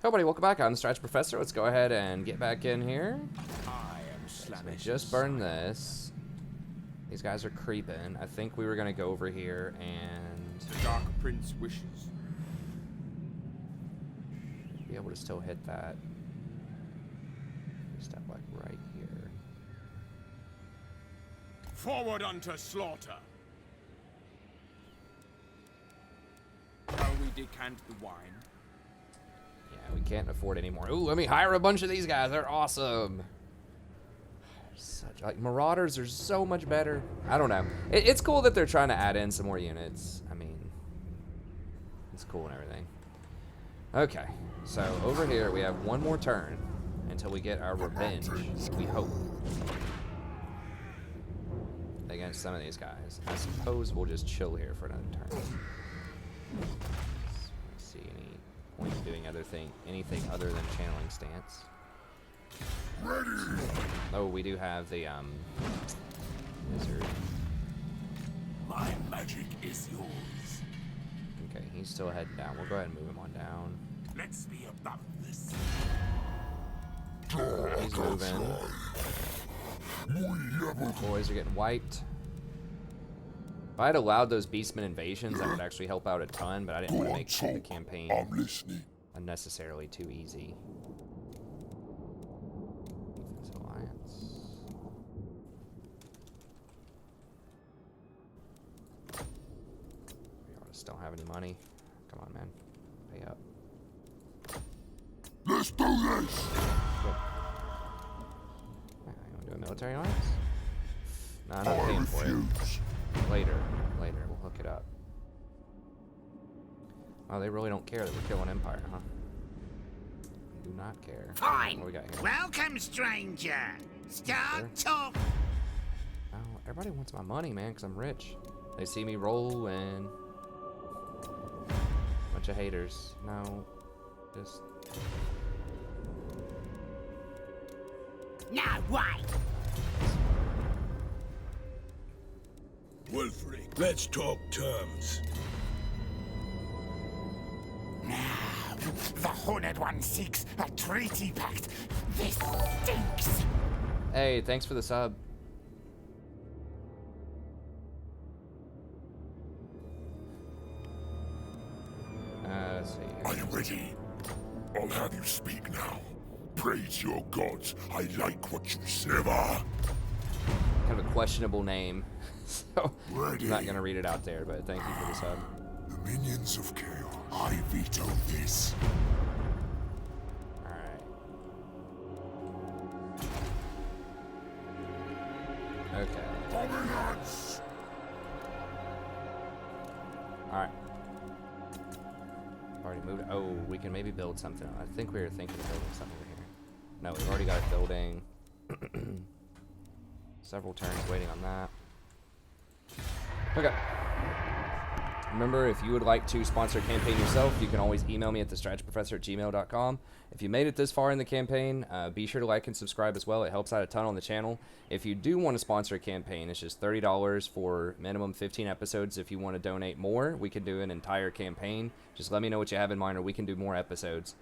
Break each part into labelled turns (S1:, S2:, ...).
S1: Hello, buddy. Welcome back. I'm the Stretch Professor. Let's go ahead and get back in here.
S2: I am Slamish.
S1: So just burn this. These guys are creeping. I think we were gonna go over here and
S2: The Dark Prince wishes.
S1: be able to still hit that. Step like right here.
S2: Forward unto slaughter. Shall we decant the wine?
S1: Yeah, we can't afford any more. Ooh, let me hire a bunch of these guys. They're awesome. Such like Marauders are so much better. I don't know. It's cool that they're trying to add in some more units. I mean, it's cool and everything. Okay, so over here we have one more turn until we get our revenge. We hope against some of these guys. I suppose we'll just chill here for another turn. Let's see any point in doing anything other than channeling stance. Oh, we do have the wizard.
S3: My magic is yours.
S1: Okay, he's still heading down. We'll go ahead and move him on down.
S3: Let's be about this.
S1: He's moving. Boys are getting wiped. If I had allowed those Beastmen invasions, that would actually help out a ton, but I didn't want to make the campaign unnecessarily too easy. Defense Alliance. We just don't have any money. Come on, man. Pay up.
S3: Let's do this.
S1: Good. You want to do a military alliance? No, I'm not paying for it. Later, we'll hook it up. Oh, they really don't care that we're killing Empire, huh? Do not care.
S4: Fine.
S1: What we got here?
S4: Welcome, stranger. Start talk.
S1: Oh, everybody wants my money, man, because I'm rich. They see me roll and bunch of haters. No, just
S4: Now, why?
S3: Wulfric, let's talk terms.
S4: Now, the Horned One seeks a treaty pact. This stinks.
S1: hey, thanks for the sub. Let's see.
S3: Are you ready? I'll have you speak now. Praise your gods. I like what you say. Never.
S1: Kind of a questionable name, so
S3: Ready.
S1: I'm not gonna read it out there. But thank you for the sub.
S3: The minions of chaos. I veto this.
S1: All right. Okay.
S3: Dominance.
S1: All right. Already moved. Oh, we can maybe build something. I think we were thinking of building something over here. No, we've already got a building. Several turns waiting on that. Okay. Remember, if you would like to sponsor a campaign yourself, you can always email me at thestrategyprofessor@gmail.com. If you made it this far in the campaign, be sure to like and subscribe as well. It helps out a ton on the channel. If you do want to sponsor a campaign, it's just $30 for minimum 15 episodes. If you want to donate more, we can do an entire campaign. Just let me know what you have in mind, or we can do more episodes.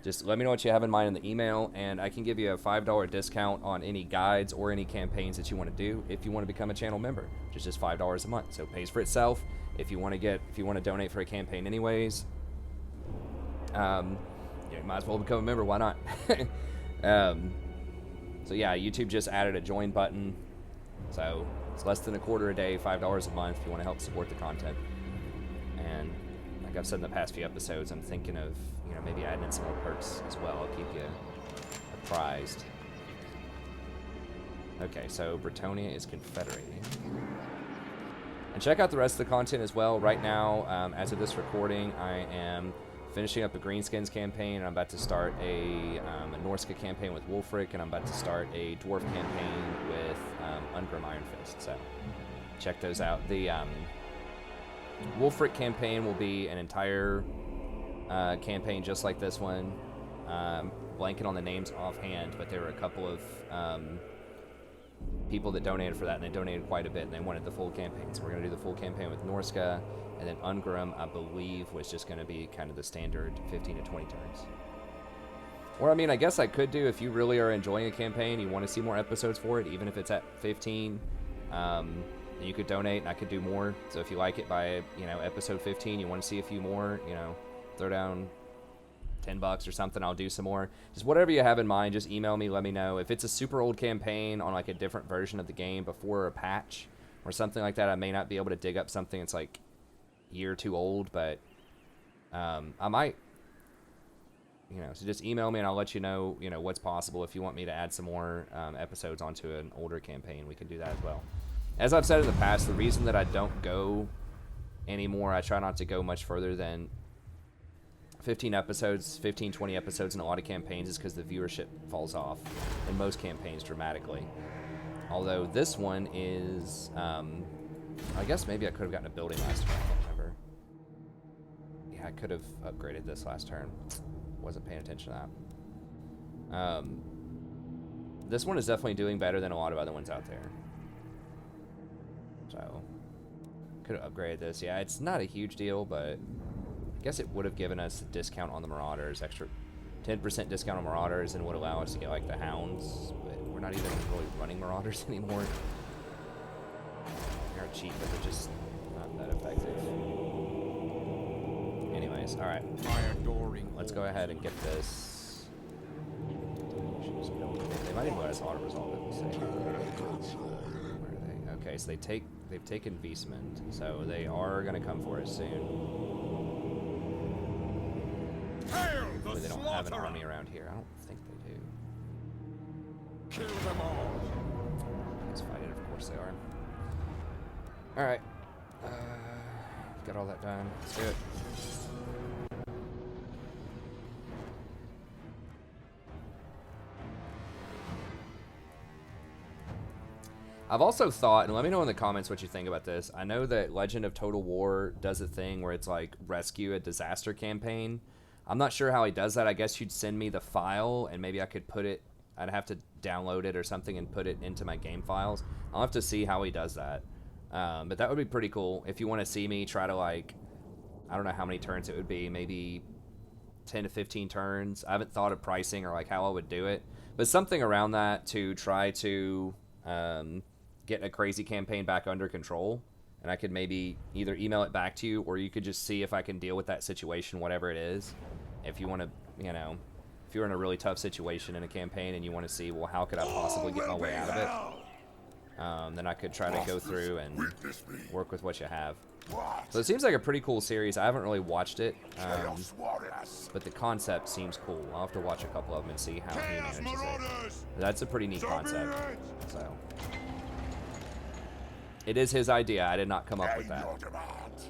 S1: Just let me know what you have in mind in the email, and I can give you a $5 discount on any guides or any campaigns that you want to do if you want to become a channel member, which is just $5 a month. So it pays for itself. If you want to donate for a campaign anyways, yeah, you might as well become a member. Why not? So yeah, YouTube just added a join button. So it's less than $0.25 a day, $5 a month if you want to help support the content. And like I've said in the past few episodes, I'm thinking of, maybe adding in some more perks as well. I'll keep you apprised. Okay, so Bretonia is confederating. And check out the rest of the content as well. Right now, as of this recording, I am finishing up a Greenskins campaign, and I'm about to start a Norska campaign with Wulfric, and I'm about to start a Dwarf campaign with Ungrim Ironfist. So check those out. The Wulfric campaign will be an entire campaign just like this one. Blanking on the names offhand, but there were a couple of people that donated for that, and they donated quite a bit, and they wanted the full campaign. So we're going to do the full campaign with Norska, and then Ungrim, I believe, was just going to be kind of the standard 15 to 20 turns. Or, I mean, I guess I could do, if you really are enjoying a campaign, you want to see more episodes for it, even if it's at 15, you could donate and I could do more. So if you like it by, you know, episode 15, you want to see a few more, you know, throw down $10 or something, I'll do some more. Just whatever you have in mind, just email me, let me know. If it's a super old campaign on like a different version of the game before a patch or something like that, I may not be able to dig up something that's like a year or two old, but I might. You know, so just email me and I'll let you know, what's possible. If you want me to add some more episodes onto an older campaign, we can do that as well. As I've said in the past, the reason that I don't go anymore, I try not to go much further than 15 episodes, 15, 20 episodes in a lot of campaigns is because the viewership falls off in most campaigns dramatically. Although this one is, I guess maybe I could have gotten a building last turn, I can't remember. Yeah, I could have upgraded this last turn. Wasn't paying attention to that. This one is definitely doing better than a lot of other ones out there. So, could have upgraded this. Yeah, it's not a huge deal, but I guess it would have given us a discount on the Marauders, extra 10% discount on Marauders, and would allow us to get like the Hounds. But we're not even really running Marauders anymore. They're cheap, but they're just not that effective. Anyways, all right. Let's go ahead and get this. They might even let us auto resolve it. We'll see. Where are they? Okay, so they've taken Viesmund, so they are gonna come for us soon. Hopefully they don't have an army around here. I don't think they do.
S2: Kill them all.
S1: Let's fight it. Of course they are. All right. Got all that done. Let's do it. I've also thought, and let me know in the comments what you think about this. I know that Legend of Total War does a thing where it's like rescue a disaster campaign. I'm not sure how he does that. I guess you'd send me the file and maybe I could put it, I'd have to download it or something and put it into my game files. I'll have to see how he does that. But that would be pretty cool. If you want to see me try to, like, I don't know how many turns it would be, maybe 10 to 15 turns. I haven't thought of pricing or like how I would do it, but something around that to try to get a crazy campaign back under control. And I could maybe either email it back to you, or you could just see if I can deal with that situation, whatever it is. If you want to, if you're in a really tough situation in a campaign and you want to see, well, how could I possibly get my way out of it? Then I could try to go through and work with what you have. So it seems like a pretty cool series. I haven't really watched it, but the concept seems cool. I'll have to watch a couple of them and see how he manages it. That's a pretty neat concept. So it is his idea. I did not come up with that.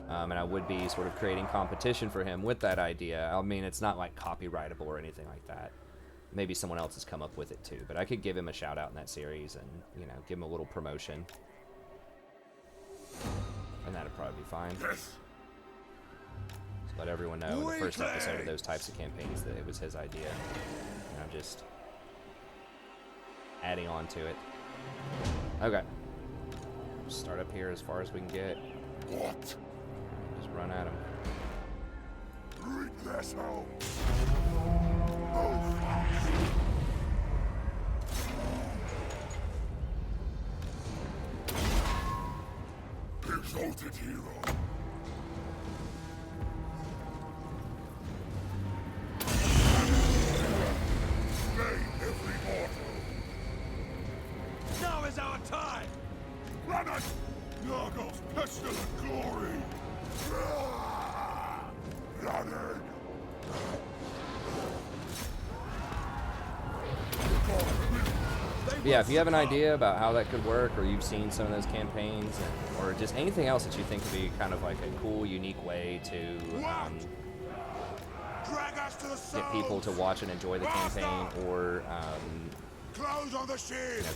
S1: And I would be sort of creating competition for him with that idea. I mean, it's not like copyrightable or anything like that. Maybe someone else has come up with it too, but I could give him a shout out in that series and, give him a little promotion. And that'd probably be fine. Just let everyone know in the first episode of those types of campaigns that it was his idea. And I'm just adding on to it. Okay. Start up here as far as we can get.
S3: What?
S1: Just run at him.
S3: Bring this home. Exalted hero. Slay every mortal.
S2: Now is our time.
S3: Run it! Nargos pestilent glory! Running!
S1: Yeah, if you have an idea about how that could work, or you've seen some of those campaigns, or just anything else that you think would be kind of like a cool, unique way to get people to watch and enjoy the campaign, or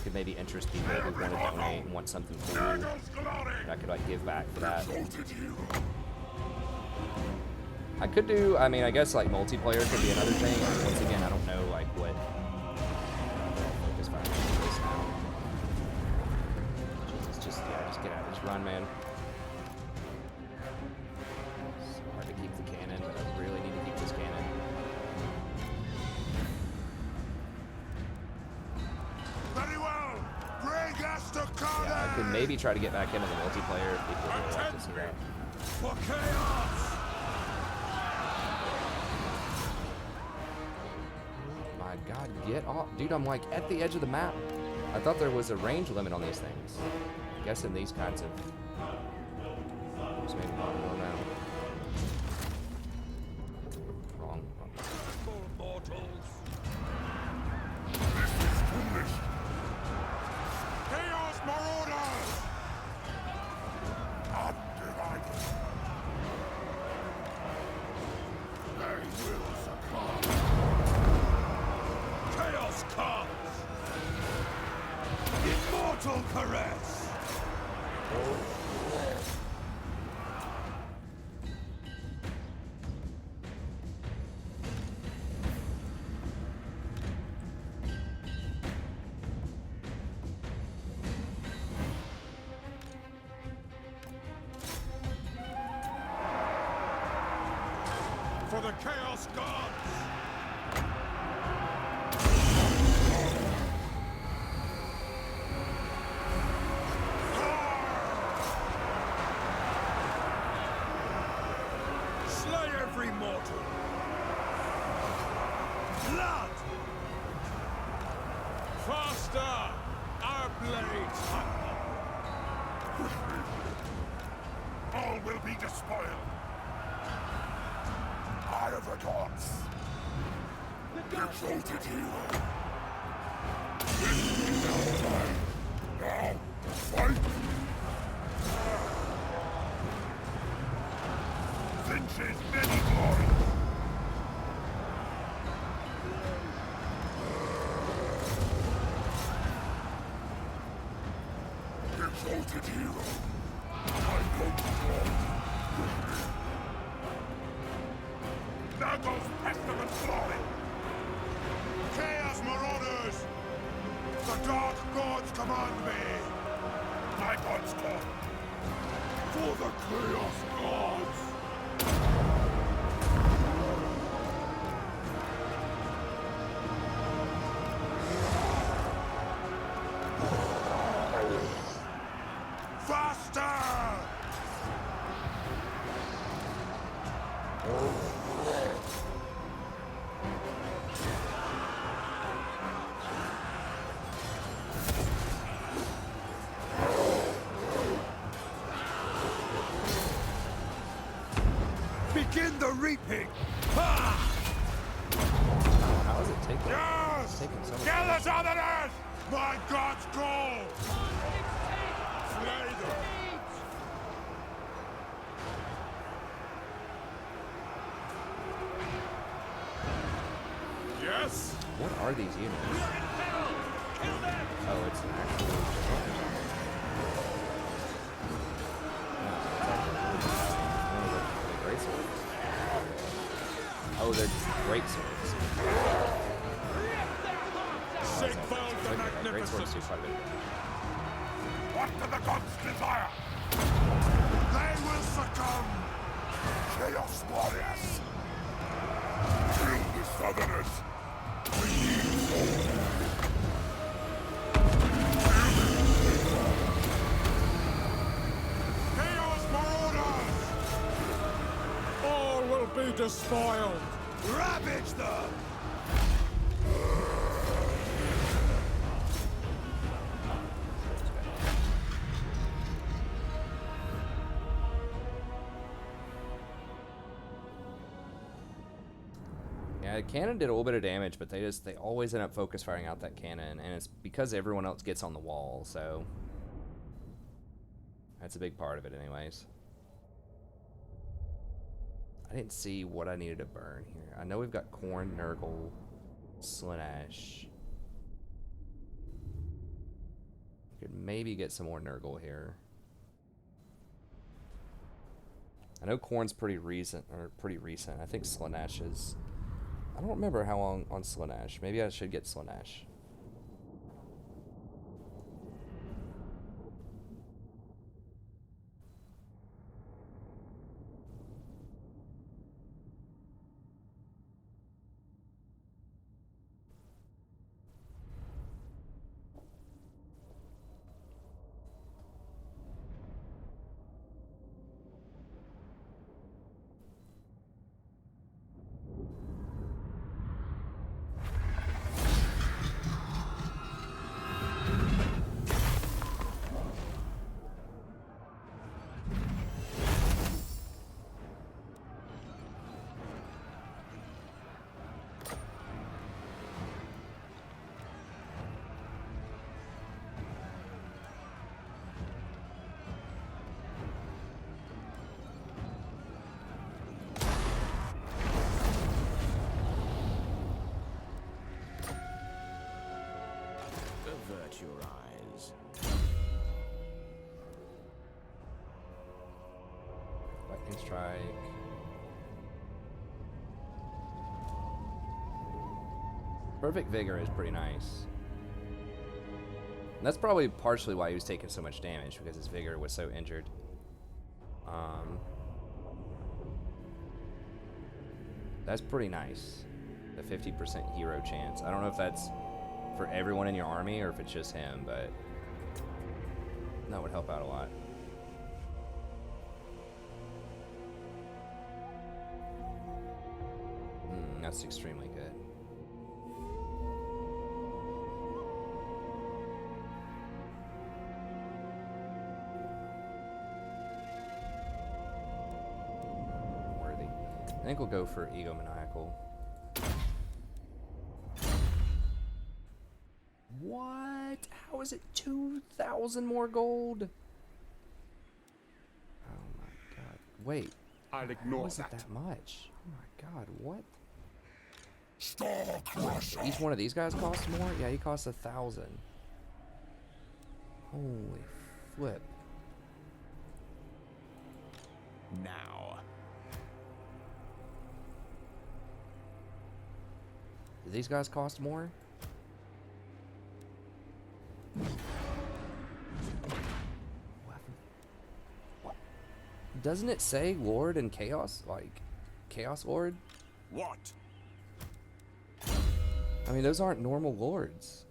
S1: could maybe interest people who want to donate and want something cool, and I could like give back for that. I could do, I mean, I guess like multiplayer could be another thing. Once again, I don't know like what. Just get out. Just run, man. It's hard to keep the cannon, but I really need to keep this cannon. maybe try to get back into the multiplayer if people really like to see that.
S2: For chaos!
S1: My God, get off. Dude, I'm like at the edge of the map. I thought there was a range limit on these things. I guess in these kinds of... Maybe not, I don't know. Wrong.
S2: Mortals!
S3: This is foolish.
S4: Chaos Marauders!
S3: Undivided. They will succumb.
S2: Chaos comes! Immortal caress! For the Chaos Gods! Slay every mortal! Blood! Faster! Our blades hunger!
S3: All will be despoiled. Eye of the gods. Exalted hero. This is our time. Now, fight! Finch's many glories. Exalted hero. I go to war. There goes pestilent glory!
S4: Chaos Marauders! The Dark Gods command me!
S3: My gods call!
S4: For the Chaos Gods! Faster!
S2: Begin the reaping! Ha!
S1: How is it taking?
S4: Yes!
S1: It's taking so much.
S4: Kill the Southerners! My God's call! Slay them! Yes?
S1: What are these units? Oh, it's an actual... Great swords. Oh, they're great swords.
S2: Sigvald the
S1: Great swords do
S2: Magnificent!
S1: quite a bit.
S3: What do the gods desire?
S4: They will succumb!
S3: Chaos warriors! Kill the Southerners! We need souls!
S4: Chaos Marauders!
S2: All will be despoiled! Ravage them!
S1: Yeah, the cannon did a little bit of damage, but they always end up focus firing out that cannon, and it's because everyone else gets on the wall, so that's a big part of it anyways. I didn't see what I needed to burn here. I know we've got Corn, Nurgle, Slaanesh. Could maybe get some more Nurgle here. I know Corn's pretty recent. I think Slaanesh is... I don't remember how long on Slaanesh. Maybe I should get Slaanesh. Second strike. Perfect Vigor is pretty nice. And that's probably partially why he was taking so much damage, because his Vigor was so injured. That's pretty nice. The 50% hero chance. I don't know if that's for everyone in your army or if it's just him, but that would help out a lot. That's extremely good. Worthy. I think we'll go for Egomaniacal. What? How is it 2,000 more gold? Oh my god. Wait.
S2: I'll
S1: How
S2: ignore
S1: is it
S2: that.
S1: that much? Oh my god, what?
S3: Star Crusher.
S1: Each one of these guys costs more? Yeah, he costs 1,000. Holy flip.
S2: Now.
S1: Do these guys cost more? What? Doesn't it say Lord and Chaos? Like, Chaos Lord?
S2: What?
S1: I mean, those aren't normal lords.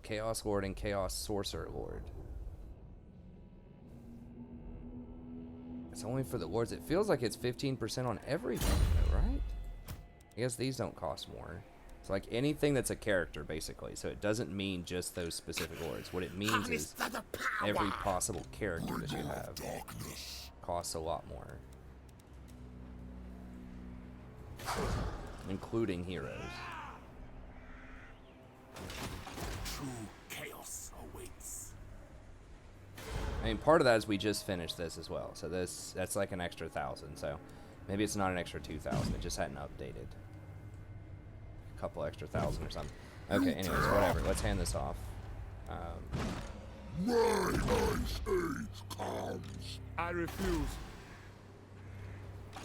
S1: Chaos Lord and Chaos Sorcerer Lord. It's only for the lords. It feels like it's 15% on everything, though, right? I guess these don't cost more. It's like anything that's a character, basically. So it doesn't mean just those specific lords. What it means is every possible character that you have costs a lot more. Including heroes.
S2: True chaos awaits.
S1: I mean, part of that is we just finished this as well. So that's like an extra 1,000. So maybe it's not an extra 2,000. It just hadn't updated. A couple extra 1,000 or something. Okay, anyways, whatever. Let's hand this off.
S3: My ice age comes.
S2: I refuse.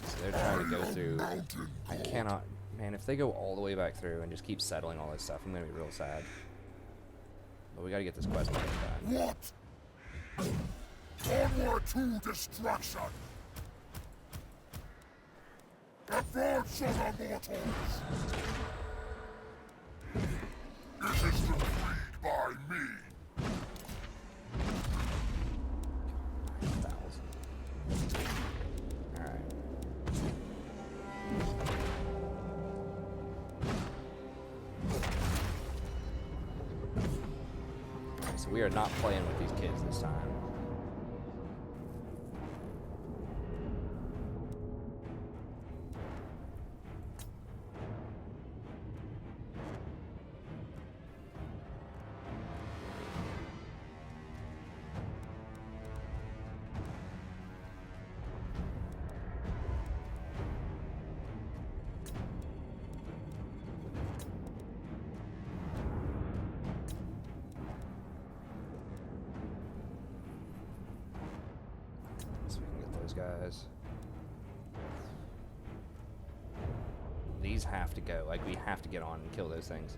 S1: So they're trying to go through. I cannot. Man, if they go all the way back through and just keep settling all this stuff, I'm going to be real sad. But we got to get this quest done.
S3: What? Onward to destruction. Advance on the mortals. It is decreed by me.
S1: 1,000. Alright. So we are not playing with these kids this time. So we can get those guys. These have to go. Like, we have to get on and kill those things.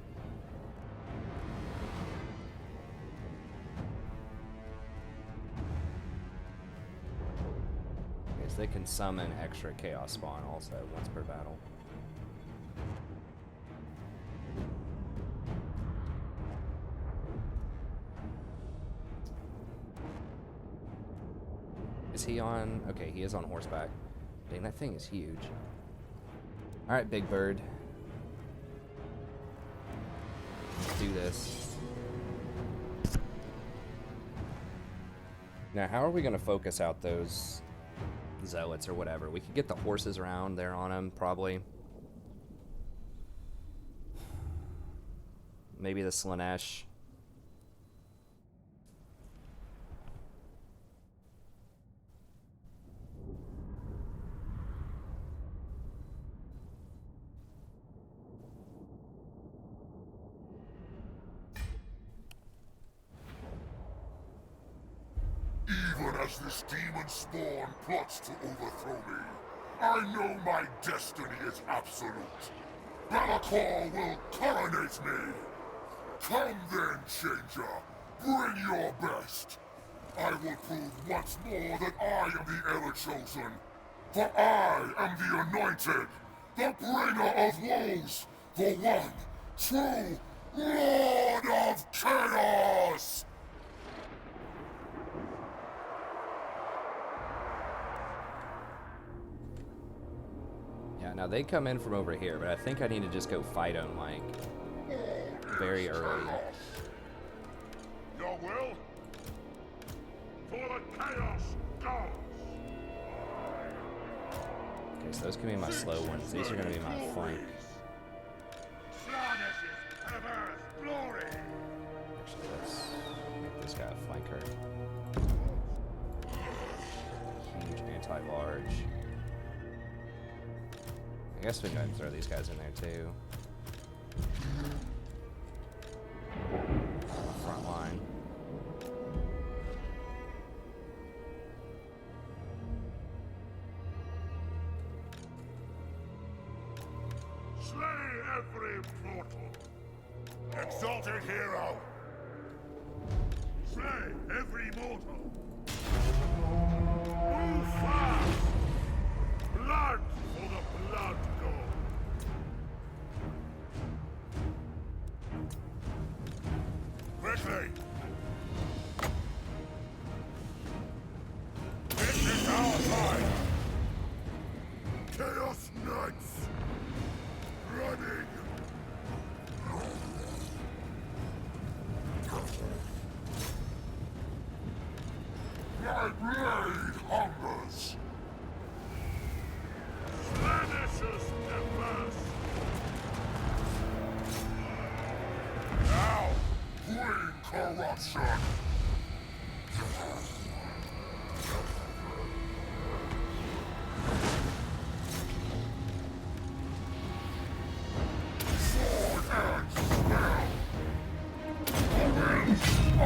S1: Because they can summon extra chaos spawn also once per battle. Is he on? Okay, he is on horseback. Dang, that thing is huge. Alright, Big Bird. Let's do this. Now, how are we going to focus out those zealots or whatever? We could get the horses around there on them, probably. Maybe the Slanesh.
S3: Even as this demon spawn plots to overthrow me, I know my destiny is absolute. Belacor will coronate me. Come then, Changer. Bring your best. I will prove once more that I am the Ever Chosen. For I am the Anointed, the bringer of woes, the one true Lord of Chaos!
S1: Yeah, now they come in from over here, but I think I need to just go fight them, like, very early.
S3: Your will? For the Chaos gods!
S1: Okay, so those can be my slow ones. These are going to be my flank. Actually, let's make this guy a flanker. Huge anti-large. I guess we can go ahead and throw these guys in there too. Front line.
S3: Slay every mortal! Exalted hero! Slay every mortal! Move fast! Blood for the blood god! Quickly! This is our time! Chaos Knights! Running! My blade hungers! Vanishes embers! Now, bring corruption! Sword and spell! I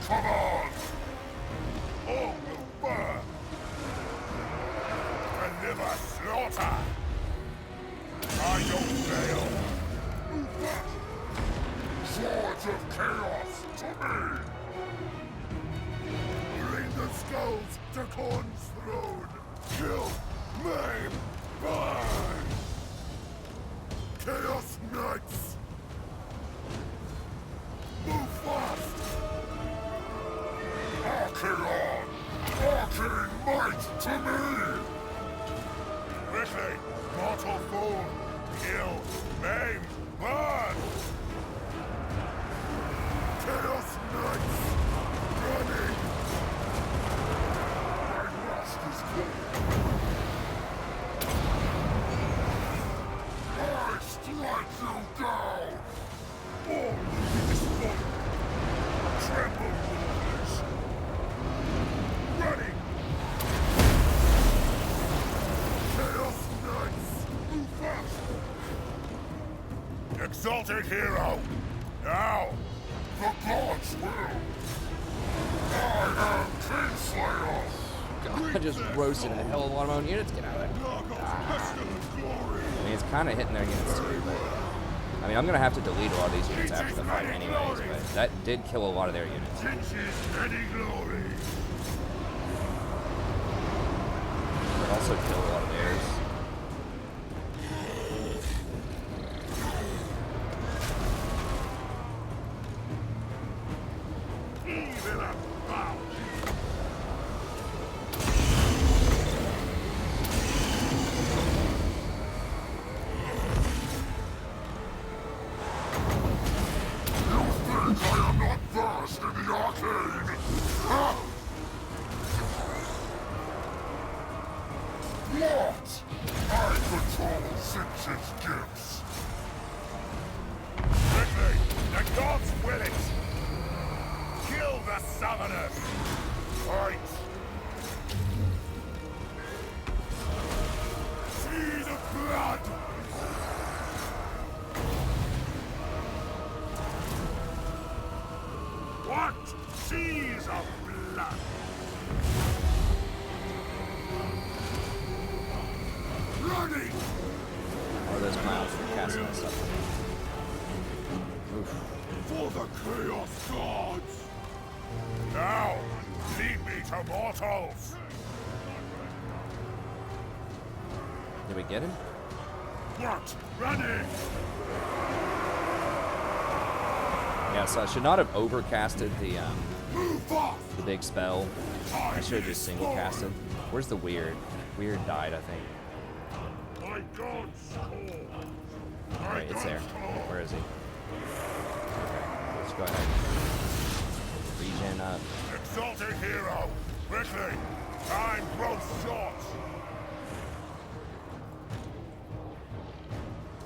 S3: command! All will burn! Deliver slaughter! I don't fail! Move back! Swords of chaos to me! Bring the skulls to Khorne's throne! Kill! Maim! Burn! Chaos Knights! Move fast! Archaon! Arcane might to me! Quickly! Mortal fool! Kill! Maim! Burn! Chaos Knights! Running! My master's call! I strike you down! All this fire! Tremble, warriors! Running! Chaos Knights! Move fast! Exalted hero! Now! The gods will! I am Kingslayer!
S1: God, I just roasted a hell of a lot of my own units. Get out of there. I mean, it's kind of hitting their units too, but... I mean, I'm going to have to delete a lot of these units after the fight anyways, but that did kill a lot of their units. But also kill a lot of theirs.
S3: I am not versed in the arcane! Ha! What? I control Sinch's gifts! Quickly! The gods will it! Kill the summoners! Fight! See the blood! What seas of blood?
S1: Or those clowns for casting that stuff. Oof.
S3: For the Chaos Gods! Now, lead me to mortals!
S1: Did we get him?
S3: What? Running!
S1: Yeah, so I should not have overcasted the
S3: Move off!
S1: big spell. I should have just single casted. Where's the weird? Weird died, I think.
S3: My gods call!
S1: Alright, it's there. Where is he? Okay, let's go ahead. Regen up.
S3: Exalted hero! Quickly! Time grows short!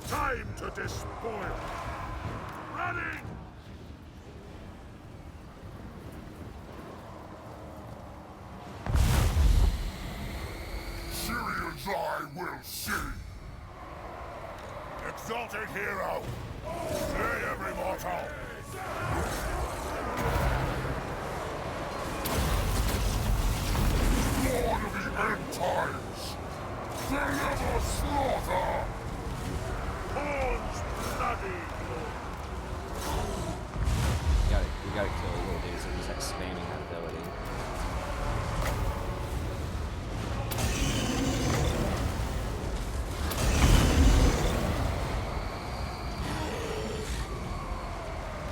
S3: Time to despoil! Running! Syrian's eye will see! Exalted hero! Slay every mortal! Lord of the end times! Deliver slaughter! Horns bloody!
S1: We gotta kill a little dude, so he's like spamming that ability.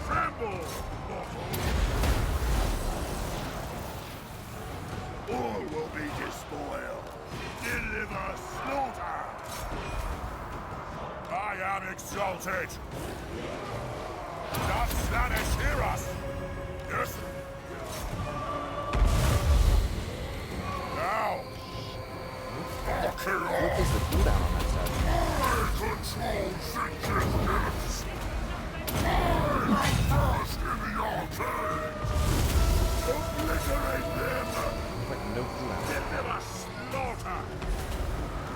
S3: Tremble, mortal! All will be despoiled! Deliver slaughter! I am exalted! Does Slaanesh hear us? Yes? Now! Archaon!
S1: What is the cooldown on that stuff?
S3: I control Sigvald gifts! I first in the arcade! Obliterate them!
S1: Like no cooldown.
S3: Deliver slaughter!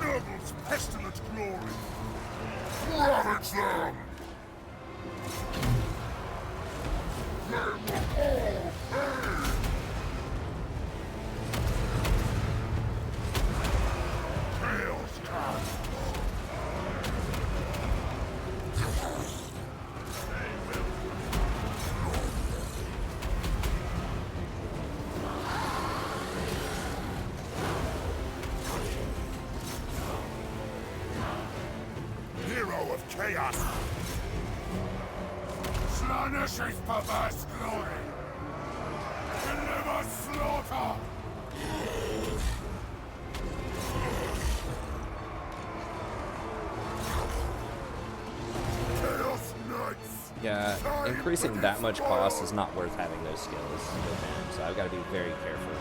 S3: Noble's pestilent glory! Ravage them! They will all pay! Chaos cast! Hero of chaos! Slaanesh's perverse glory! Deliver slaughter! Chaos Knights!
S1: Yeah, increasing that much cost is not worth having those skills with him, so I've got to be very careful.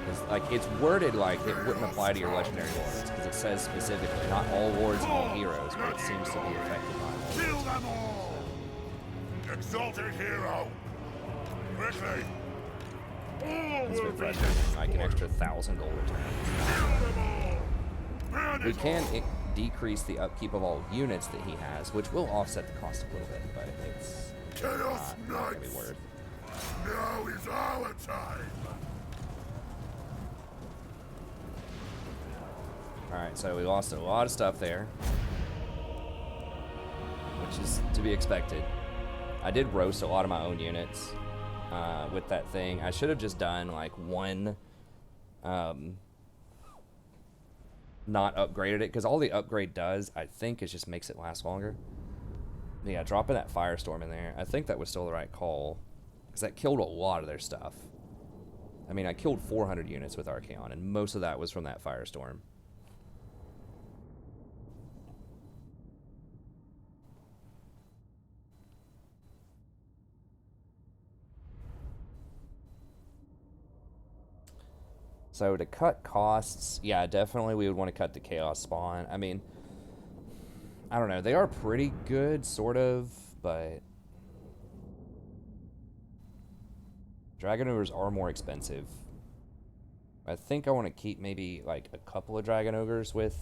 S1: Because, like, it's worded like it wouldn't apply to your legendary lords, because it says specifically, not all lords and all heroes, but it seems to be affected by all.
S3: Kill them all! Exalted hero! Quickly! All
S1: It's
S3: will
S1: been
S3: be
S1: frustrating, like an extra 1,000 gold return.
S3: Kill them all! Burn
S1: We
S3: it
S1: can
S3: all!
S1: decrease the upkeep of all units that he has, which will offset the cost a little bit, but it's
S3: Chaos
S1: not going to be
S3: Knights!
S1: worth.
S3: Now is our time!
S1: Alright, so we lost a lot of stuff there, which is to be expected. I did roast a lot of my own units with that thing. I should have just done like one, not upgraded it, because all the upgrade does, I think, is just makes it last longer. Yeah, dropping that firestorm in there, I think that was still the right call, because that killed a lot of their stuff. I mean, I killed 400 units with Archaon, and most of that was from that firestorm. So to cut costs, yeah, definitely we would want to cut the Chaos Spawn. I mean, I don't know. They are pretty good, sort of, but Dragon Ogres are more expensive. I think I want to keep maybe like a couple of Dragon Ogres with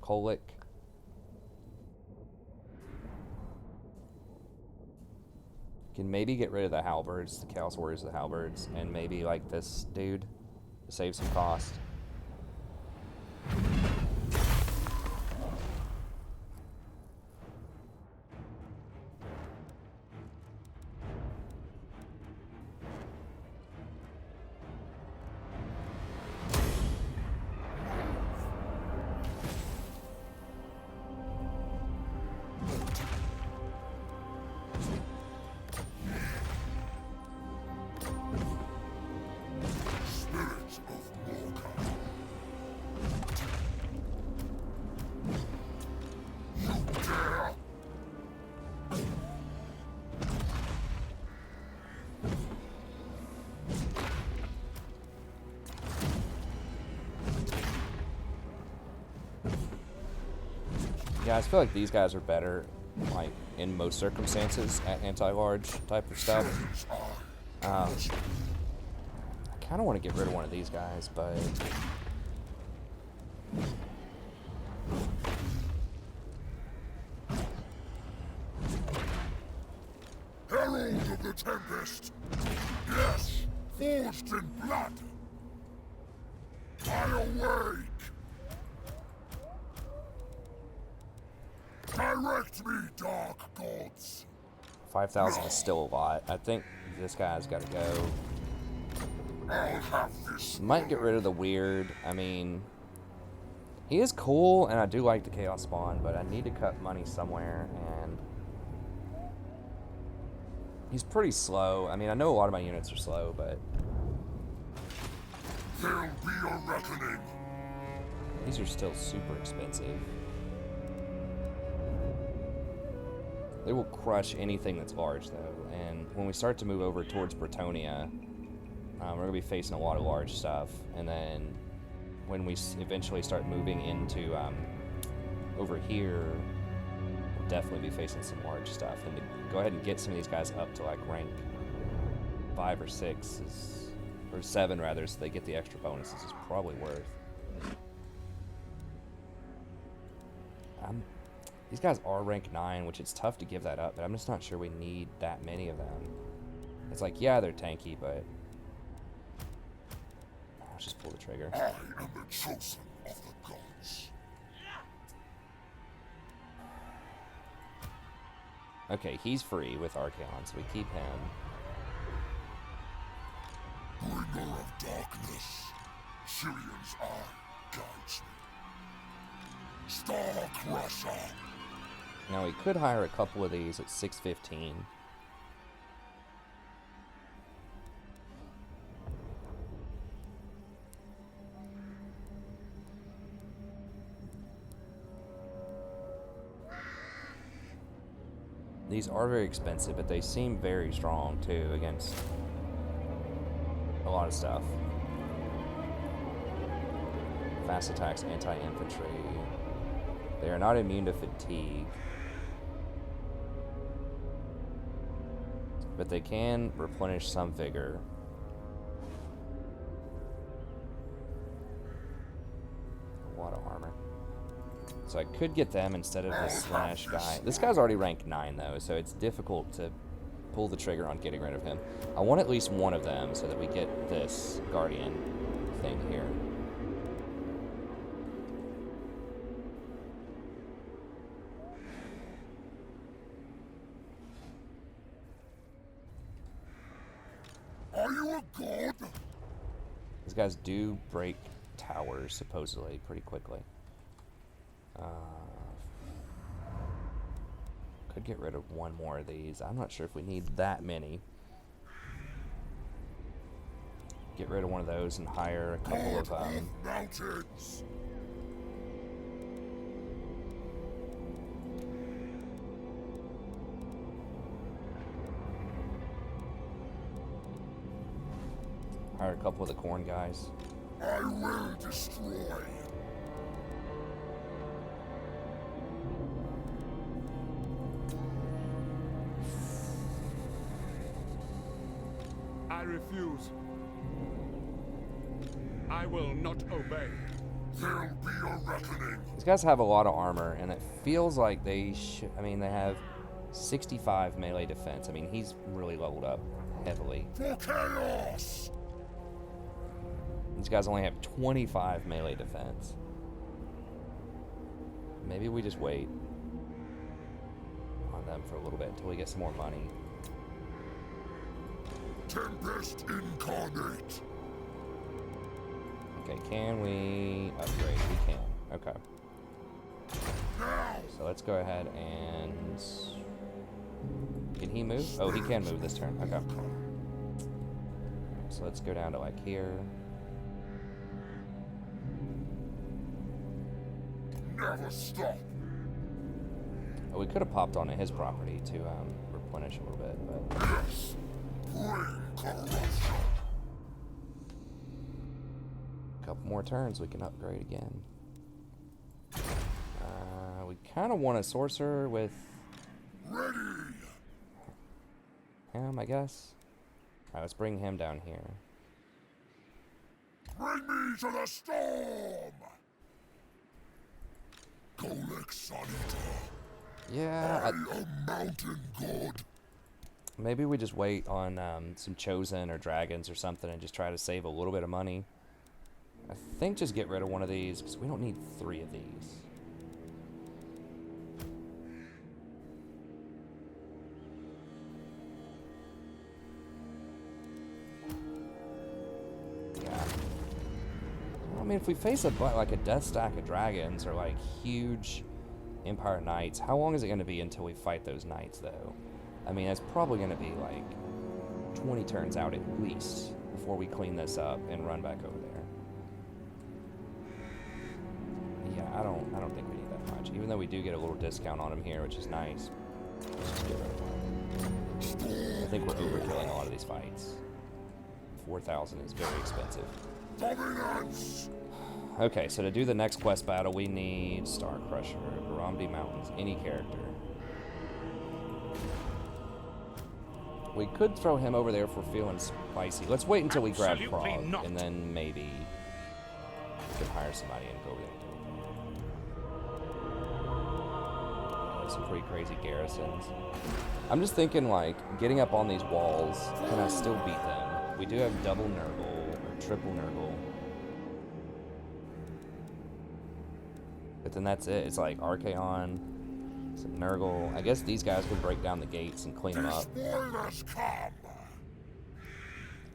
S1: Kolic. Can maybe get rid of the Halberds, the Chaos Warriors of the Halberds, and maybe like this dude to save some cost. Yeah, I feel like these guys are better, like, in most circumstances at anti-large type of stuff. I kind of want to get rid of one of these guys, but...
S3: Herald of the Tempest! Yes, forged in blood! I awake! Direct me, dark gods!
S1: 5,000 is still a lot. I think this guy's got to go.
S3: I'll have this.
S1: Might get rid of the weird. I mean, he is cool, and I do like the Chaos Spawn, but I need to cut money somewhere, and he's pretty slow. I mean, I know a lot of my units are slow, but
S3: There'll be a reckoning.
S1: these are still super expensive. They will crush anything that's large, though, and when we start to move over towards Bretonia, we're going to be facing a lot of large stuff, and then when we eventually start moving into over here, we'll definitely be facing some large stuff, and to go ahead and get some of these guys up to like rank 5 or 6 is, or 7 rather, so they get the extra bonuses is probably worth. These guys are rank 9, which it's tough to give that up, but I'm just not sure we need that many of them. It's like, yeah, they're tanky, but let's just pull the trigger.
S3: I am the chosen of the gods.
S1: Okay, he's free with Archaon, so we keep him.
S3: Bringer of darkness. Sirian's eye guides me. Star Crusher.
S1: Now, we could hire a couple of these at 615. These are very expensive, but they seem very strong, too, against a lot of stuff. Fast attacks, anti-infantry. They are not immune to fatigue. But they can replenish some vigor. A lot of armor. So I could get them instead of this Slanesh guy. This guy's already ranked 9 though, so it's difficult to pull the trigger on getting rid of him. I want at least one of them so that we get this Guardian thing here.
S3: Are you a god?
S1: These guys do break towers, supposedly, pretty quickly. Could get rid of one more of these. I'm not sure if we need that many. Get rid of one of those and hire a couple of
S3: mountains.
S1: hire a couple of the corn guys.
S3: I will destroy.
S2: I refuse. I will not obey.
S3: There'll be a reckoning.
S1: These guys have a lot of armor, and it feels like they should. I mean, they have 65 melee defense. I mean, he's really leveled up heavily.
S3: For chaos!
S1: These guys only have 25 melee defense. Maybe we just wait on them for a little bit until we get some more money.
S3: Tempest incarnate.
S1: Okay, can we upgrade? We can. Okay.
S3: Now!
S1: So let's go ahead and... Can he move? Oh, he can move this turn. Okay. So let's go down to like here.
S3: Never stop.
S1: Oh, we could have popped onto his property to replenish a little bit, but...
S3: Yes. Bring corruption.
S1: A couple more turns, we can upgrade again. We Kind of want a sorcerer with
S3: Ready!
S1: him, I guess. Alright, let's bring him down here.
S3: Bring me to the storm! Golek Sonita.
S1: Yeah,
S3: I am mountain god.
S1: maybe we just wait on some Chosen or Dragons or something and just try to save a little bit of money. I think just get rid of one of these, because we don't need 3 of these. Yeah. I mean, if we face like a death stack of dragons or like huge Empire Knights, how long is it going to be until we fight those Knights, though? I mean, it's probably going to be like 20 turns out at least before we clean this up and run back over there. Yeah, I don't think we need that much. Even though we do get a little discount on them here, which is nice. Let's just get rid of them. I think we're overkilling a lot of these fights. 4,000 is very expensive.
S3: Dominance!
S1: Okay, so to do the next quest battle, we need Star Crusher, Baramdi Mountains, any character. We could throw him over there if we're feeling spicy. Let's wait until we grab
S4: Absolutely
S1: Prague,
S4: not.
S1: and then maybe we can hire somebody and go over there and do it. Some pretty crazy garrisons. I'm just thinking, like, getting up on these walls, can I still beat them? We do have double Nurgle, or triple Nurgle. But then that's it. It's like Archaon, some Nurgle. I guess these guys can break down the gates and clean them up.
S3: Spoilers come!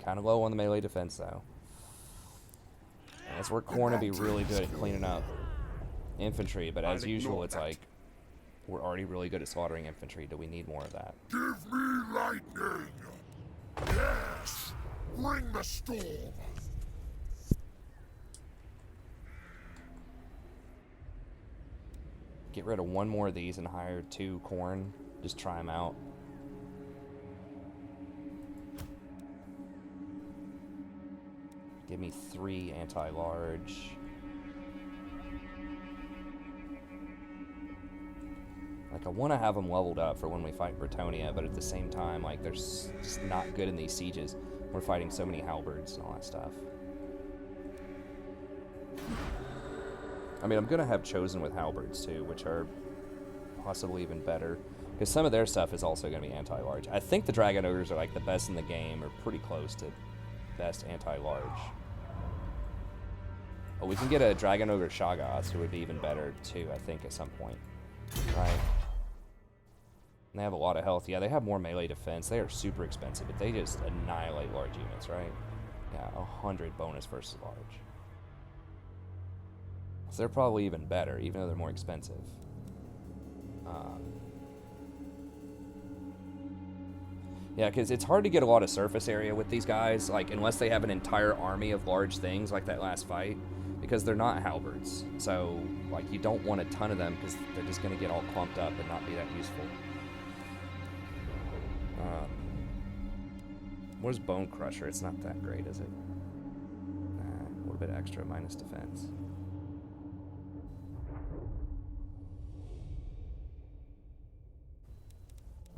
S1: Kind of low on the melee defense, though. And that's where Khorne would be really good at cleaning up infantry, but as usual, it's like, we're already really good at slaughtering infantry. Do we need more of that?
S3: Give me lightning! Yes! Bring the storm!
S1: Get rid of one more of these and hire 2 Khorne. Just try them out. Give me 3 anti-large. Like, I want to have them leveled up for when we fight Bretonnia, but at the same time, like, they're just not good in these sieges. We're fighting so many halberds and all that stuff. I mean, I'm going to have Chosen with halberds, too, which are possibly even better. Because some of their stuff is also going to be anti-large. I think the Dragon Ogres are, like, the best in the game, or pretty close to best anti-large. Oh, we can get a Dragon Ogre Shaggoth, who would be even better, too, I think, at some point. Right. And they have a lot of health. Yeah, they have more melee defense. They are super expensive, but they just annihilate large units, right? Yeah, 100 bonus versus large. So they're probably even better, even though they're more expensive. Yeah, because it's hard to get a lot of surface area with these guys, like, unless they have an entire army of large things, like that last fight, because they're not halberds. So, like, you don't want a ton of them, because they're just going to get all clumped up and not be that useful. What is Bone Crusher? It's not that great, is it? A little bit extra, minus defense.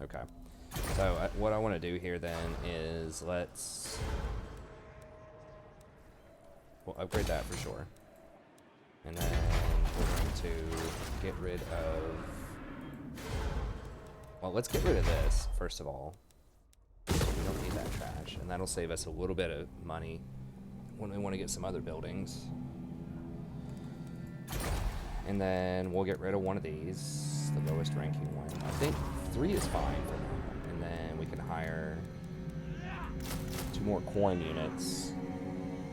S1: Okay. So what I want to do here then is we'll upgrade that for sure. And then we're going to get rid of, well, let's get rid of this first of all. We don't need that trash, and that'll save us a little bit of money when we want to get some other buildings. And then we'll get rid of one of these, the lowest ranking one. I think 3 is fine for now. And then we can hire 2 more coin units,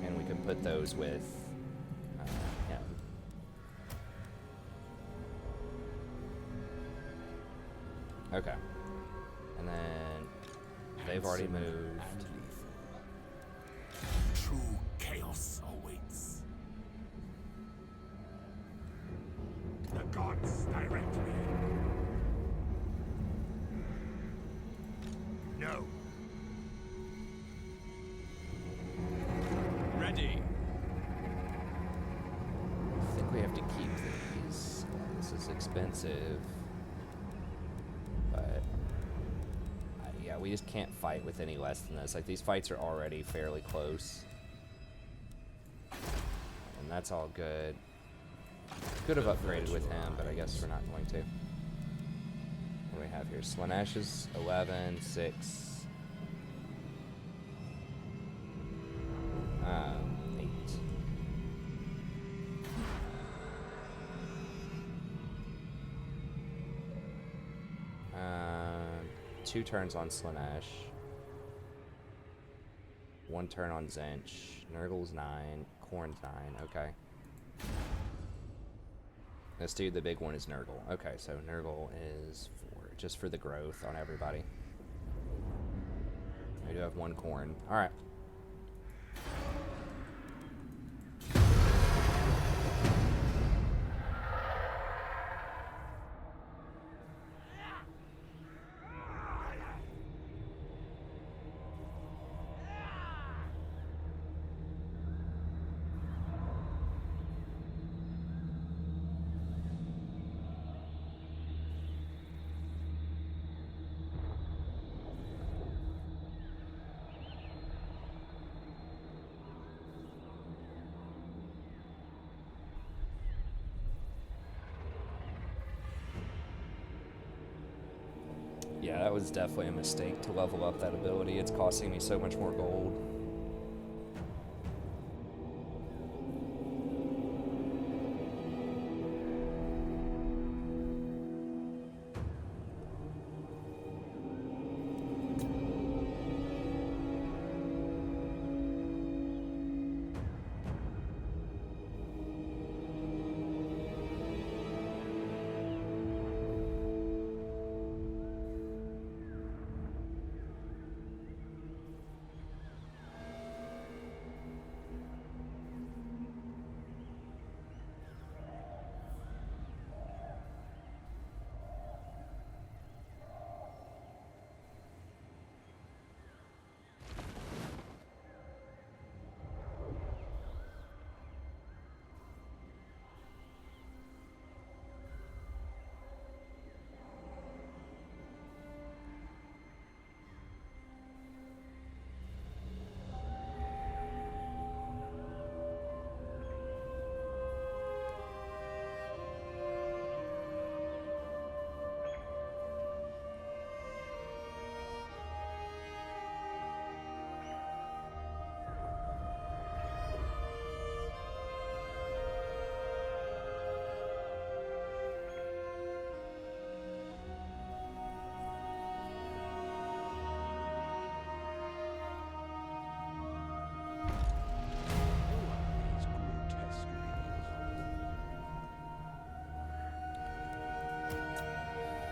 S1: and we can put those with him. Okay. And then they've already moved.
S4: True chaos awaits. The gods direct me. No.
S2: Ready.
S1: I think we have to keep these. This is expensive. expensive. But yeah, we just can't fight with any less than this. Like, these fights are already fairly close. And that's all good. Could have upgraded with him, but I guess we're not going to. What do we have here? Slanesh is 11, 6. 8. Two turns on Slanesh. 1 turn on Zench. Nurgle's 9. Khorne's 9. Okay. This dude, the big one, is Nurgle. Okay, so Nurgle is 4, just for the growth on everybody. We do have 1 Khorne. Alright. Yeah, that was definitely a mistake to level up that ability. It's costing me so much more gold.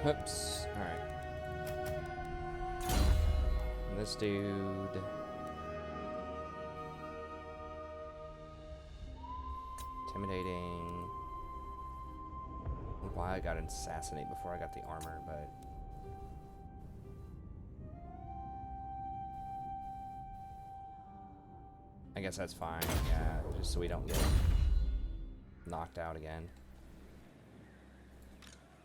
S1: Oops. Alright. This dude. Intimidating. Why I got assassinate before I got the armor, but. I guess that's fine, yeah, just so we don't get knocked out again.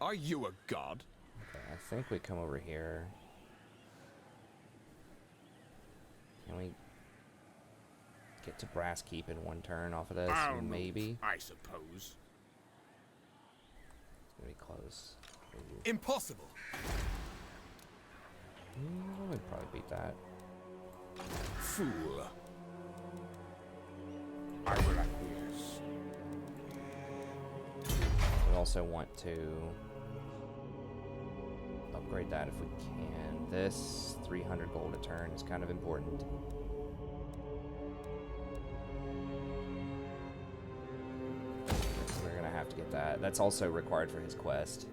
S2: Are you a god?
S1: Okay, I think we come over here. Can we get to Brass Keep in 1 turn off of this? Maybe?
S2: I suppose.
S1: It's gonna be close. Ooh.
S2: Impossible.
S1: We'd probably beat that.
S2: Fool. I will acquiesce.
S1: We also want to upgrade that if we can. This 300 gold a turn is kind of important. We're gonna have to get that. That's also required for his quest.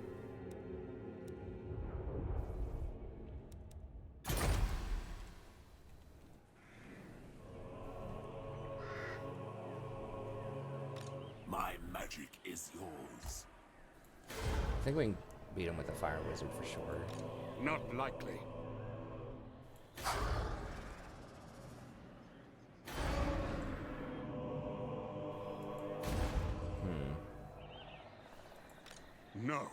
S3: My magic is yours.
S1: I think we can beat him with a fire wizard for sure.
S2: Not likely. No.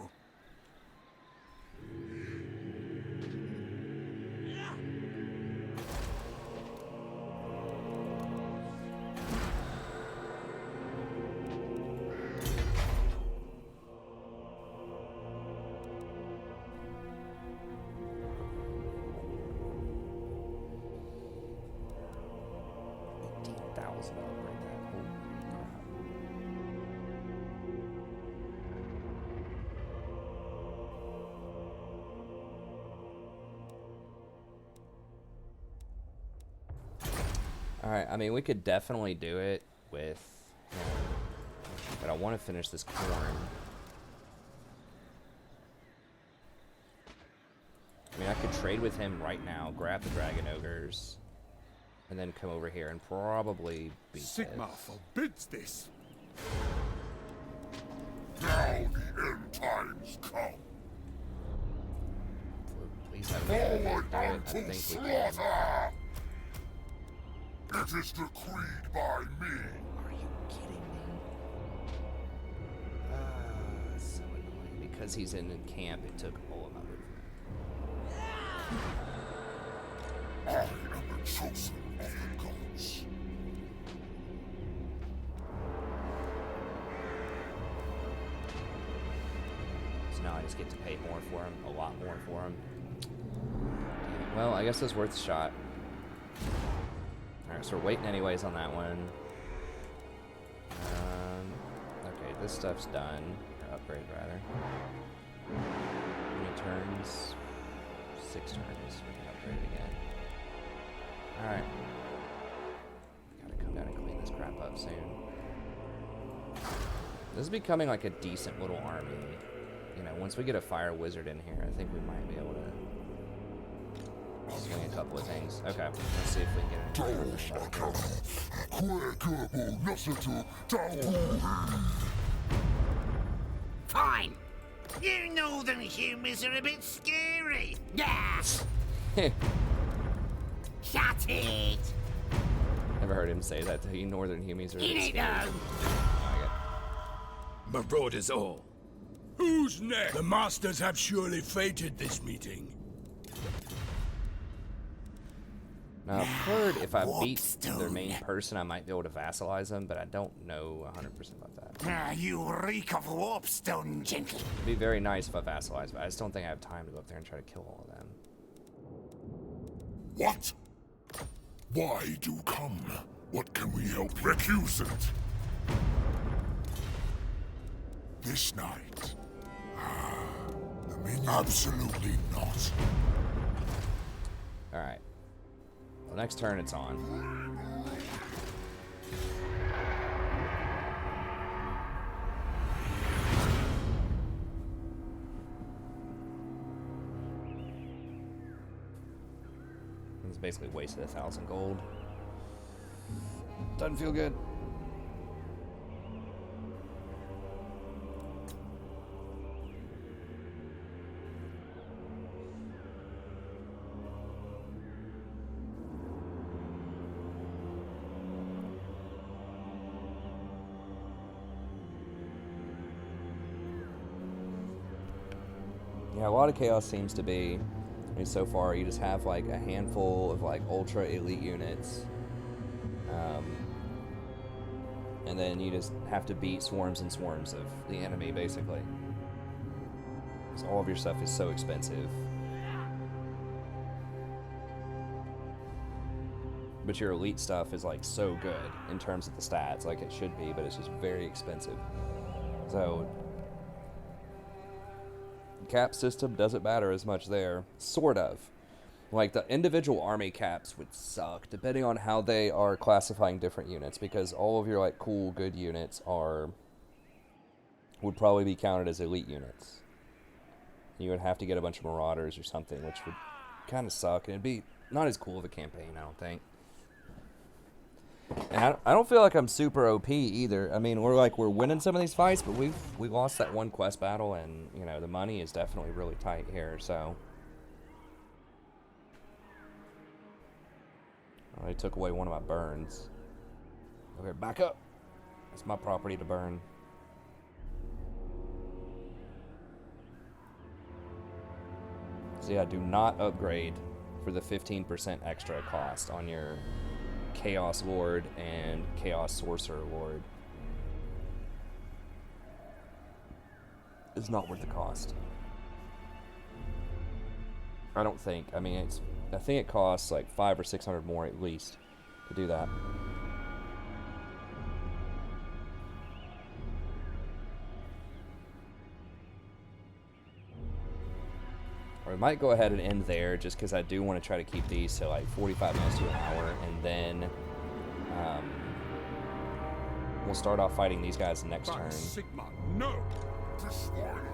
S1: Doesn't upgrade that. Holy crap. Alright, I mean, we could definitely do it with him, but I want to finish this corn. I mean, I could trade with him right now, grab the Dragon Ogres, and then come over here and probably beat
S2: Sigma
S1: this.
S2: forbids this.
S3: Now the end times come.
S1: Please have me do it. I
S3: Unto
S1: think we can.
S3: slaughter! It is decreed by me.
S1: Are you kidding me? So annoying. Because he's in camp, it took all of my movement.
S3: I am the chosen of the gods.
S1: So now I just get to pay more for him, a lot more for him. Well, I guess it's worth a shot. Alright, so we're waiting anyways on that one. Okay, this stuff's done. Or upgrade, rather. How many turns? 6 turns. We can upgrade again. Alright. Gotta come down and clean this crap up soon. This is becoming like a decent little army. You know, once we get a fire wizard in here, I think we might be able to swing a couple of things. Okay, let's see if we can
S4: Fine. You northern humans are a bit scary. Yeah.
S1: get
S4: Shut it.
S1: Never heard him say that to you northern humies are
S4: In it though.
S5: Marauders all. Who's next? The masters have surely fated this meeting.
S1: Now, I've heard if I beat their main person, I might be able to vassalize them, but I don't know 100% about that.
S4: Ah, you reek of warpstone, gentleman.
S1: It'd be very nice if I vassalized, but I just don't think I have time to go up there and try to kill all of them.
S3: What? Why do come? What can we help? Recusant. This night. The minion? Absolutely not.
S1: Alright. Well, next turn it's on. It's basically wasted 1,000 gold. Doesn't feel good. Yeah, a lot of chaos seems to be, I mean, so far you just have like a handful of like ultra elite units, and then you just have to beat swarms and swarms of the enemy basically. So all of your stuff is so expensive, but your elite stuff is like so good in terms of the stats, like it should be, but it's just very expensive. So cap system doesn't matter as much there, sort of. Like the individual army caps would suck depending on how they are classifying different units, because all of your like cool good units would probably be counted as elite units. You would have to get a bunch of marauders or something, which would kind of suck, and it'd be not as cool of a campaign, I don't think. And I don't feel like I'm super OP either. I mean, we're winning some of these fights, but we lost that one quest battle, and you know the money is definitely really tight here. So they took away one of my burns. Okay, back up. It's my property to burn. So yeah, do not upgrade for the 15% extra cost on your Chaos Lord and Chaos Sorcerer Lord. It's not worth the cost. I don't think. I mean, I think it costs like 500 or 600 more at least to do that. might go ahead and end there just because I do want to try to keep these to like 45 minutes to an hour, and then we'll start off fighting these guys next turn.
S2: Sigmund, no!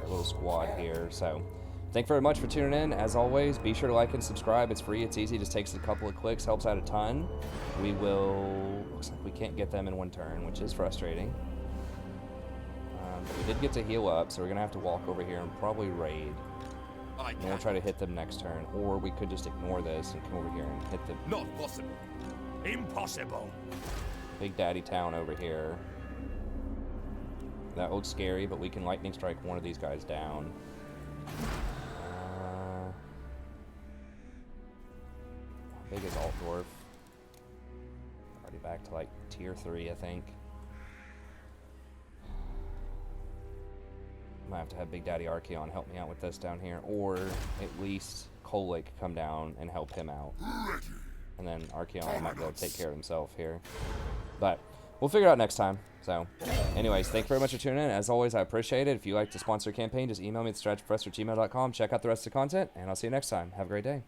S1: A little squad here. So thank you very much for tuning in. As always, be sure to like and subscribe. It's free, it's easy, just takes a couple of clicks, helps out a ton. We will, looks like we can't get them in one turn, which is frustrating. But we did get to heal up, so we're gonna have to walk over here and probably raid. And then we'll try to hit them next turn, or we could just ignore this and come over here and hit them.
S5: Not possible. Impossible.
S1: Big Daddy Town over here. That looks scary, but we can lightning strike one of these guys down. How big is Altdorf? Already back to like tier 3, I think. Might have to have Big Daddy Archaon help me out with this down here, or at least Kolick come down and help him out. And then Archaon might be able to take care of himself here. But we'll figure it out next time. So, anyways, thank you very much for tuning in. As always, I appreciate it. If you'd like to sponsor a campaign, just email me at thestrategyprofessor@gmail.com. Check out the rest of the content, and I'll see you next time. Have a great day.